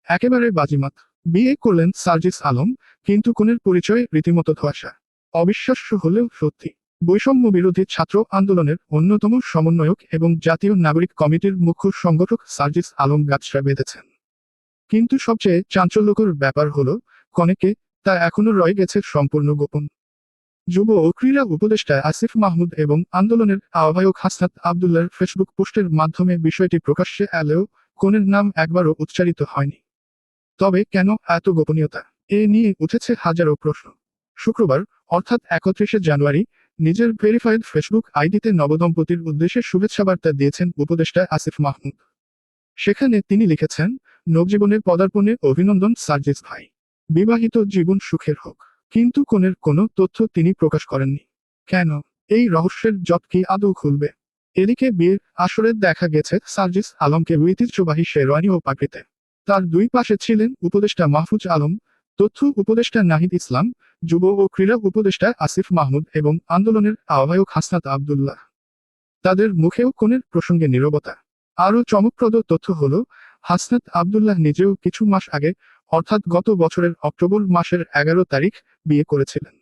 একেবারে বাজিমাত। বিয়ে করলেন সার্জিস আলম, কিন্তু কনের পরিচয়ে রীতিমতো ধোঁয়াশা। অবিশ্বাস্য হলেও সত্যি। বৈষম্য বিরোধী ছাত্র আন্দোলনের অন্যতম সমন্বয়ক এবং জাতীয় নাগরিক কমিটির মুখ্য সংগঠক সার্জিস আলম গাছড়া বেঁধেছেন। কিন্তু সবচেয়ে চাঞ্চল্যকর ব্যাপার হলো, কনেকে তা এখনো রয়ে গেছে সম্পূর্ণ গোপন। যুব ও ক্রীড়া উপদেষ্টা আসিফ মাহমুদ এবং আন্দোলনের আহ্বায়ক হাসনাত আবদুল্লাহর ফেসবুক পোস্টের মাধ্যমে বিষয়টি প্রকাশ্যে এলেও কনের নাম একবারও উচ্চারিত হয়নি। তবে কেন এত গোপনীয়তা? এ নিয়ে উঠেছে হাজারো প্রশ্ন। শুক্রবার, অর্থাৎ 31শে জানুয়ারি, নিজের ভেরিফাইড ফেসবুক আইডিতে নবদম্পতির উদ্দেশ্যে শুভেচ্ছাবার্তা দিয়েছেন উপদেষ্টা আসিফ মাহমুদ। সেখানে তিনি লিখেছেন, নবজীবনের পদার্পণে অভিনন্দন সার্জিস ভাই। বিবাহিত জীবন সুখের হোক। কিন্তু কনের কোনো তথ্য তিনি প্রকাশ করেননি। কেন? এই রহস্যের জট কি আদৌ খুলবে? এদিকে বিয়ের আসরে দেখা গেছে সার্জিস আলমকে ঐতিহ্যবাহী শেরওয়ানি ও পাগড়িতে। তার দুই পাশে ছিলেন উপদেষ্টা মাহফুজ আলম, তথ্য উপদেষ্টা নাহিদ ইসলাম, যুব ও ক্রীড়া উপদেষ্টা আসিফ মাহমুদ এবং আন্দোলনের আহ্বায়ক হাসনাত আবদুল্লাহ। তাদের মুখেও কনের প্রসঙ্গে নীরবতা। আরও চমকপ্রদ তথ্য হল, হাসনাত আবদুল্লাহ নিজেও কিছু মাস আগে, অর্থাৎ গত বছরের অক্টোবর মাসের 11 তারিখ, বিয়ে করেছিলেন।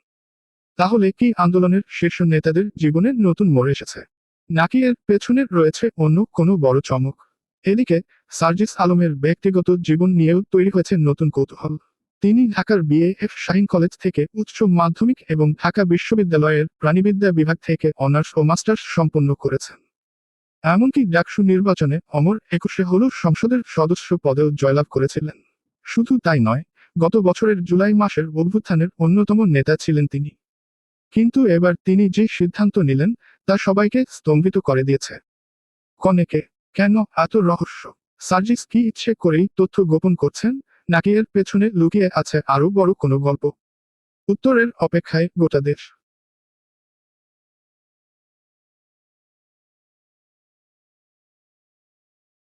তাহলে কি আন্দোলনের শীর্ষ নেতাদের জীবনে নতুন মোড় এসেছে? নাকি এর পেছনে রয়েছে অন্য কোনো বড় চমক? এদিকে সার্জিস আলমের ব্যক্তিগত জীবন নিয়েও তৈরি হয়েছে নতুন কৌতূহল। তিনি ঢাকার বিএএফ শাহীন কলেজ থেকে উচ্চ মাধ্যমিক এবং ঢাকা বিশ্ববিদ্যালয়ের প্রাণিবিদ্যা বিভাগ থেকে অনার্স ও মাস্টার্স সম্পন্ন করেছেন। এমনকি ডাকসু নির্বাচনে অমর 21-এ হল সংসদের সদস্য পদেও জয়লাভ করেছিলেন। শুধু তাই নয়, গত বছরের জুলাই মাসের অভ্যুত্থানের অন্যতম নেতা ছিলেন তিনি। কিন্তু এবার তিনি যে সিদ্ধান্ত নিলেন, তা সবাইকে স্তম্ভিত করে দিয়েছে। কনেকে কেন এত রহস্য? সার্জিস কি ইচ্ছে করেই তথ্য গোপন করছেন, নাকি এর পেছনে লুকিয়ে আছে আরও বড় কোনো গল্প? উত্তরের অপেক্ষায় গোটা দেশ।